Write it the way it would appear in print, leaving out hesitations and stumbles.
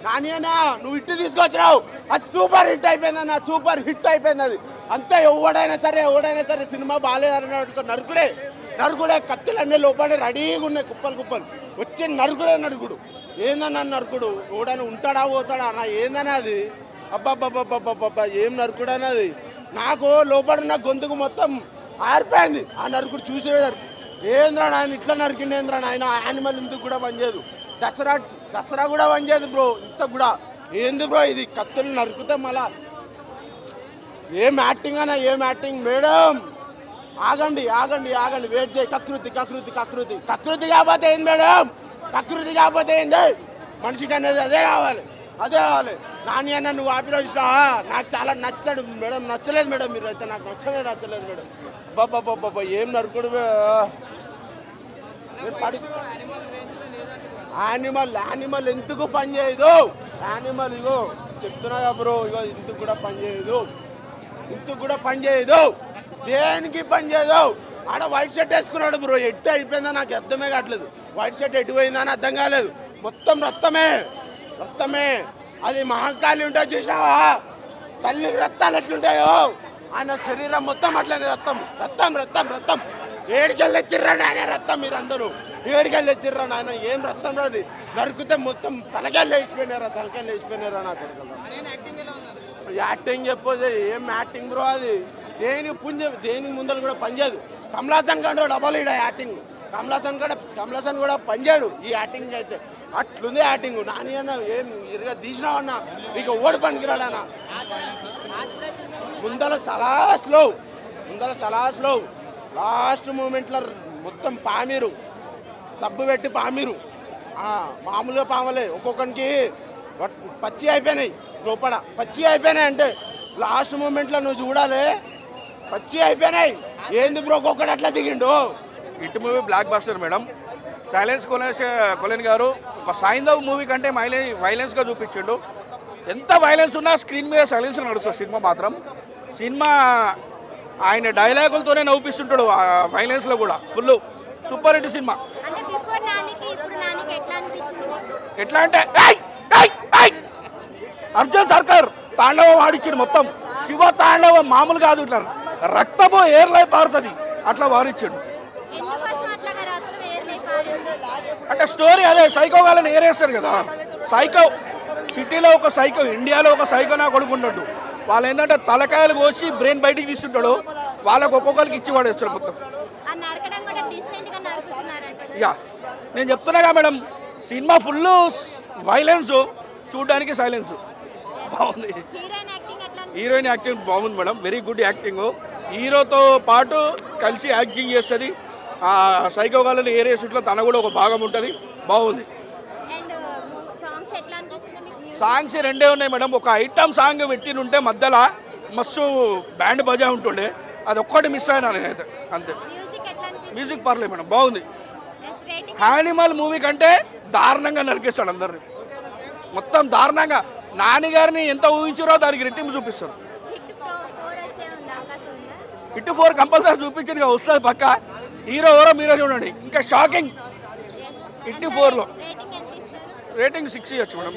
నానియనా నువ్వు ఇట్టు తీసుకొచ్చినావు, అది సూపర్ హిట్ అయిపోయిందన్న, సూపర్ హిట్ అయిపోయింది అది. అంతే ఎవడైనా సరే సినిమా బాగాలేదన్న నరుకుడే కత్తులన్నీ లోపల రెడీగా ఉన్నాయి, కుప్పలు వచ్చి నరుకుడు ఏందన్నా నరుకుడు. ఎవడైనా ఉంటాడా పోతాడా అన్న, ఏందన్నా అది? అబ్బాబ్బాబ్బాబ్బా ఏం నరుకుడు అన్నది. నాకు లోపల ఉన్న గొంతుకు మొత్తం ఆరిపోయింది ఆ నరుకుడు చూసేవారు. ఏంద్రా నాయన ఇట్లా నరికిండేంద్రా నాయన, యానిమల్ ఇందుకు కూడా పనిచేయదు, దసరా కూడా పనిచేయదు బ్రో, ఇంత కూడా ఏంది బ్రో ఇది? కత్తులు నరుకుతాం మళ్ళా. ఏం యాక్టింగ్ అన్న, ఏం యాక్టింగ్ మేడం. ఆగండి వెయిట్ చేయి. కకృతి కాకపోతే ఏంది మేడం? కకృతి కాకపోతే ఏంది? మనిషికి అనేది అదే కావాలి. నాని అన్న నువ్వు ఆపిలో ఇష్టా, నాకు చాలా నచ్చడు మేడం, నచ్చలేదు మేడం, మీరు అయితే నాకు నచ్చలేదు మేడం. బాబా ఏం నరుకుడు. యానిమల్ ఎందుకు పని చేయదు? యానిమల్ ఇగో చెప్తున్నా బ్రో, ఇగో ఇందుకు కూడా పని చేయదు, దేనికి పని చేయదు. ఆడ వైట్ షర్ట్ వేసుకున్నాడు బ్రో, ఎట్టు అయిపోయిందో నాకు అర్థమే కావట్లేదు. వైట్ షర్ట్ ఎటు పోయిందని అర్థం కాలేదు, మొత్తం రక్తమే. అది మహంకాళి ఉంటుంది చూసినావా, తల్లి రక్తాలు ఎట్లుంటాయో ఆయన శరీరం మొత్తం అట్లనే రక్తం. ఏడికెళ్ళి తెచ్చిర్రా నాయన రక్తం, మీరు అందరూ ఏడికెళ్ళి తెచ్చిర్రా నాయన. ఏం రక్తం రాదు, నరికితే మొత్తం తలకెళ్ళి వేసిపోయినారా నాకు. యాక్టింగ్ చెప్పోదే ఏం యాక్టింగ్ బ్రో అది? దేని ముందర కూడా పనిచేయదు. కమలాసన్ కంటే డబల్ ఈడ యాక్టింగ్. కమలాసన్ కూడా పనిచేయడు ఈ యాక్టింగ్ అయితే, అట్లుంది యాక్టింగ్. నాని అన్న ఏం ఇరుగా తీసినావు అన్న, ఇక ఓడి పనికిరాడన్న. ముందర చాలా స్లో, లాస్ట్ మూమెంట్లో మొత్తం పామీరు, సబ్బు పెట్టి పామీరు, మామూలుగా పామలే. ఒక్కొక్కరికి పచ్చి అయిపోయినాయి లోపల, అంటే లాస్ట్ మూమెంట్లో నువ్వు చూడాలి, పచ్చి అయిపోయినాయి. ఏంది బ్రో ఒక్కొక్కటి అట్లా దిగిండు? Hit movie blockbuster madam. Silence కొలెన్ గారు ఒక సైంధవ్ మూవీ కంటే వైలెన్స్గా చూపించిండు. ఎంత వైలెన్స్ ఉన్నా స్క్రీన్ మీద సైలెన్స్ నడుస్తుంది సినిమా మాత్రం. సినిమా ఆయన డైలాగులతోనే నవ్విస్తుంటాడు, వైలెన్స్లో కూడా ఫుల్ సూపర్ హిట్ సినిమా. ఎట్లా అంటే అర్జున్ సర్కార్ తాండవం ఆడిచ్చాడు మొత్తం. శివ తాండవం మామూలు కాదు, ఇట్లా రక్తము ఏర్లై పారుతుంది అట్లా వారిచ్చాడు. అంటే స్టోరీ అదే, సైకో వాళ్ళని ఏరేస్తారు కదా. సైకో సిటీలో ఒక సైకో, ఇండియాలో ఒక సైకో నా కొడుకుంటాడు. వాళ్ళు ఏంటంటే తలకాయలు కోసి బ్రెయిన్ బయటికి తీస్తుంటాడు, వాళ్ళకు ఒక్కొక్కరికి ఇచ్చి పడేస్తాడు మొత్తం. ఇక నేను చెప్తున్నాగా మేడం, సినిమా ఫుల్ వైలెన్స్, చూడడానికి సైలెన్స్ బాగుంది. హీరోయిన్ యాక్టింగ్ బాగుంది మేడం, వెరీ గుడ్ యాక్టింగ్. హీరోతో పాటు కలిసి యాక్టింగ్ చేస్తుంది. సైకో వాళ్ళని ఏరియా సీట్లో తన కూడా ఒక భాగం ఉంటుంది, బాగుంది. సాంగ్స్ రెండే ఉన్నాయి మేడం. ఒక ఐటమ్ సాంగ్ పెట్టినుంటే మధ్యలో మస్తు బ్యాండ్ బజా ఉంటుండే, అది ఒక్కటి మిస్ అయినా నేనైతే, అంతే. మ్యూజిక్ పర్లేదు మేడం, బాగుంది. యానిమల్ మూవీ కంటే దారుణంగా నరికేస్తాడు అందరిని, మొత్తం దారుణంగా. నాని గారిని ఎంత ఊహించారో దానికి రెట్టింపు చూపిస్తారు. హిట్ 4 కంపల్సరీ చూపించింది, వస్తుంది పక్క. హీరో ఎవరో మీరే చూడండి, ఇంకా షాకింగ్. హిట్ 4లో రేటింగ్ 6 ఇవ్వచ్చు మేడం.